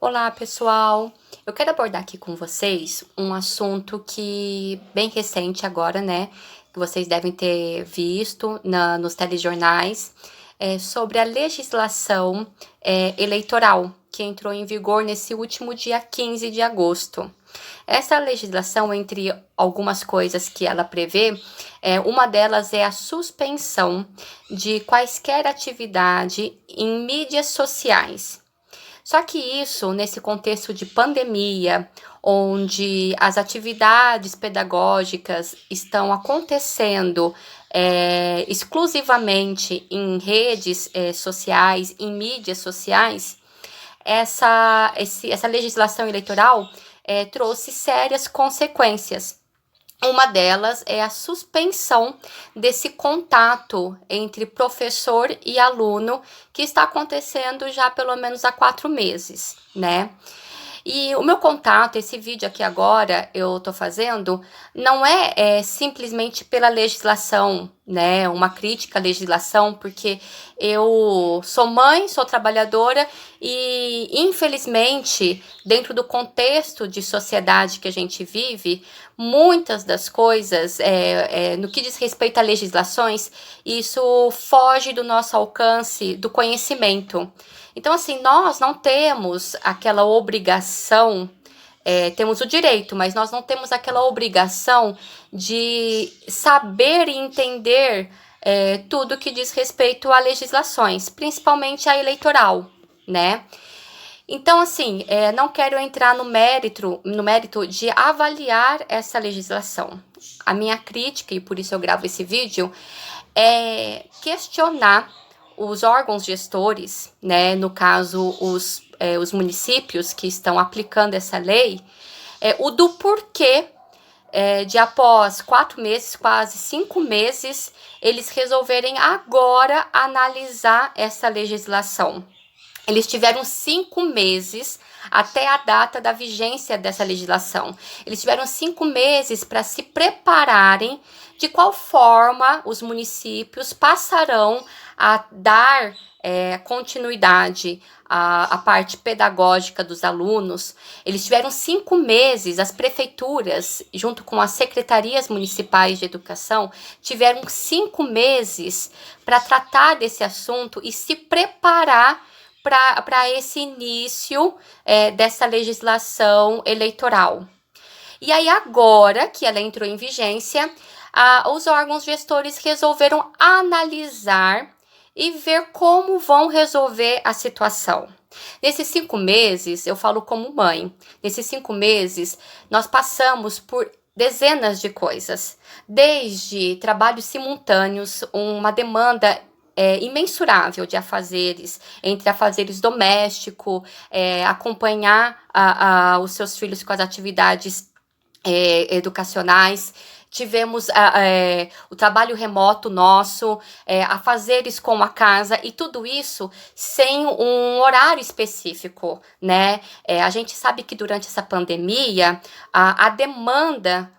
Olá, pessoal! Eu quero abordar aqui com vocês um assunto que bem recente agora, né? Que vocês devem ter visto nos telejornais, sobre a legislação eleitoral que entrou em vigor nesse último dia 15 de agosto. Essa legislação, entre algumas coisas que ela prevê, uma delas é a suspensão de quaisquer atividade em mídias sociais. Só que isso, nesse contexto de pandemia, onde as atividades pedagógicas estão acontecendo exclusivamente em redes sociais, em mídias sociais, essa legislação eleitoral trouxe sérias consequências. Uma delas é a suspensão desse contato entre professor e aluno, que está acontecendo já pelo menos há 4 meses, né? E o meu contato, esse vídeo aqui agora, eu tô fazendo, não é simplesmente pela legislação, né? Uma crítica à legislação, porque eu sou mãe, sou trabalhadora e, infelizmente, dentro do contexto de sociedade que a gente vive, muitas das coisas, no que diz respeito a legislações, isso foge do nosso alcance, do conhecimento. Então, assim, nós não temos aquela obrigação, temos o direito, mas nós não temos aquela obrigação de saber e entender tudo que diz respeito a legislações, principalmente a eleitoral, né? Então, assim, não quero entrar no mérito de avaliar essa legislação. A minha crítica, e por isso eu gravo esse vídeo, é questionar os órgãos gestores, né, no caso os municípios que estão aplicando essa lei, o do porquê de após 4 meses, quase 5 meses, eles resolverem agora analisar essa legislação. Eles tiveram 5 meses até a data da vigência dessa legislação. Eles tiveram 5 meses para se prepararem de qual forma os municípios passarão a dar continuidade à parte pedagógica dos alunos. Eles tiveram 5 meses, as prefeituras, junto com as secretarias municipais de educação, tiveram 5 meses para tratar desse assunto e se preparar para esse início dessa legislação eleitoral. E aí, agora que ela entrou em vigência, os órgãos gestores resolveram analisar e ver como vão resolver a situação. Nesses 5 meses, eu falo como mãe, nesses 5 meses, nós passamos por dezenas de coisas, desde trabalhos simultâneos, uma demanda imensurável de afazeres, entre afazeres doméstico, acompanhar os seus filhos com as atividades educacionais. Tivemos o trabalho remoto nosso, afazeres com a casa, e tudo isso sem um horário específico, né? A gente sabe que durante essa pandemia, a demanda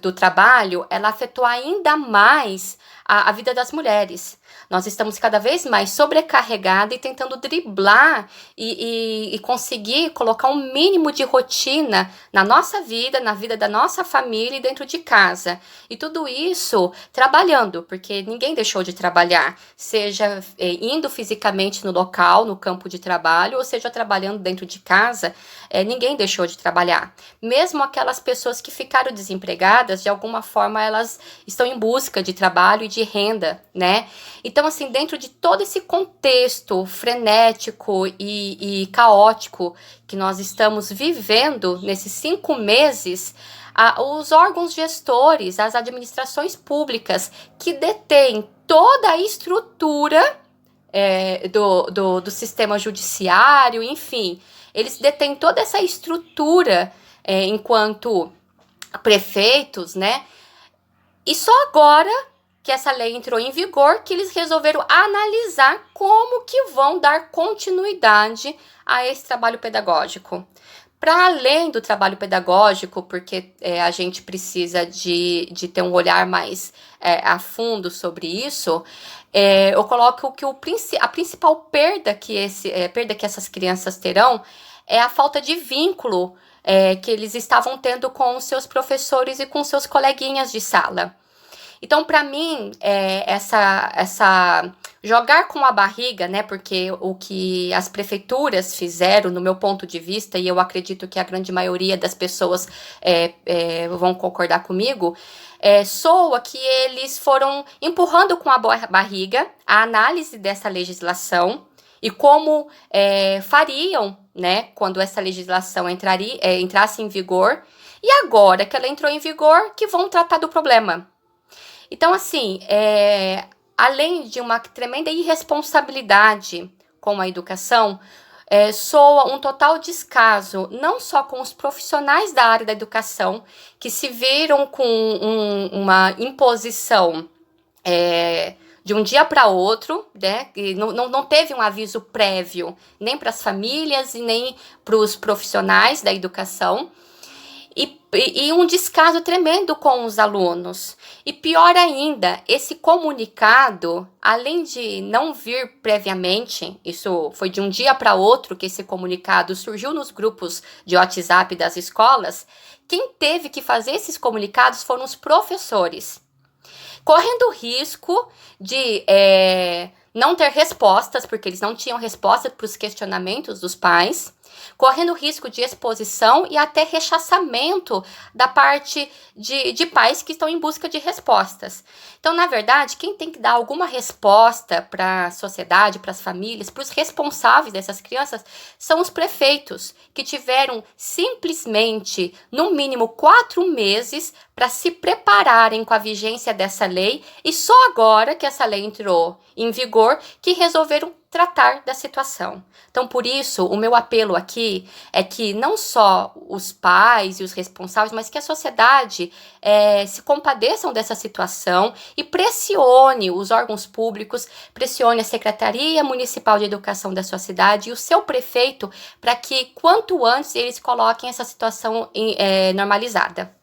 do trabalho, ela afetou ainda mais a vida das mulheres. Nós estamos cada vez mais sobrecarregadas e tentando driblar e conseguir colocar um mínimo de rotina na nossa vida, na vida da nossa família e dentro de casa. E tudo isso trabalhando, porque ninguém deixou de trabalhar, seja indo fisicamente no local, no campo de trabalho, ou seja trabalhando dentro de casa, ninguém deixou de trabalhar. Mesmo aquelas pessoas que ficaram desempregadas, de alguma forma elas estão em busca de trabalho e de renda, né? Então, assim, dentro de todo esse contexto frenético e caótico que nós estamos vivendo nesses 5 meses, os órgãos gestores, as administrações públicas que detêm toda a estrutura do sistema judiciário, enfim, eles detêm toda essa estrutura enquanto prefeitos, né? E só agora que essa lei entrou em vigor, que eles resolveram analisar como que vão dar continuidade a esse trabalho pedagógico. para além do trabalho pedagógico, porque a gente precisa de ter um olhar mais a fundo sobre isso, eu coloco que a principal perda perda que essas crianças terão é a falta de vínculo que eles estavam tendo com os seus professores e com seus coleguinhas de sala. Então, para mim, essa jogar com a barriga, né? Porque o que as prefeituras fizeram, no meu ponto de vista, e eu acredito que a grande maioria das pessoas vão concordar comigo, soa que eles foram empurrando com a barriga a análise dessa legislação e como fariam, né? Quando essa legislação entrasse em vigor. E agora que ela entrou em vigor, que vão tratar do problema. Então, assim, além de uma tremenda irresponsabilidade com a educação, soa um total descaso, não só com os profissionais da área da educação, que se viram com uma imposição de um dia para outro, né? E não teve um aviso prévio, nem para as famílias e nem para os profissionais da educação. E um descaso tremendo com os alunos. E pior ainda, esse comunicado, além de não vir previamente, isso foi de um dia para outro que esse comunicado surgiu nos grupos de WhatsApp das escolas, quem teve que fazer esses comunicados foram os professores, correndo o risco de não ter respostas, porque eles não tinham resposta para os questionamentos dos pais, correndo risco de exposição e até rechaçamento da parte de pais que estão em busca de respostas. Então, na verdade, quem tem que dar alguma resposta para a sociedade, para as famílias, para os responsáveis dessas crianças, são os prefeitos, que tiveram simplesmente, no mínimo, 4 meses para se prepararem com a vigência dessa lei, e só agora que essa lei entrou em vigor, que resolveram tratar da situação. Então, por isso, o meu apelo aqui é que não só os pais e os responsáveis, mas que a sociedade se compadeçam dessa situação e pressione os órgãos públicos, pressione a Secretaria Municipal de Educação da sua cidade e o seu prefeito para que, quanto antes, eles coloquem essa situação normalizada.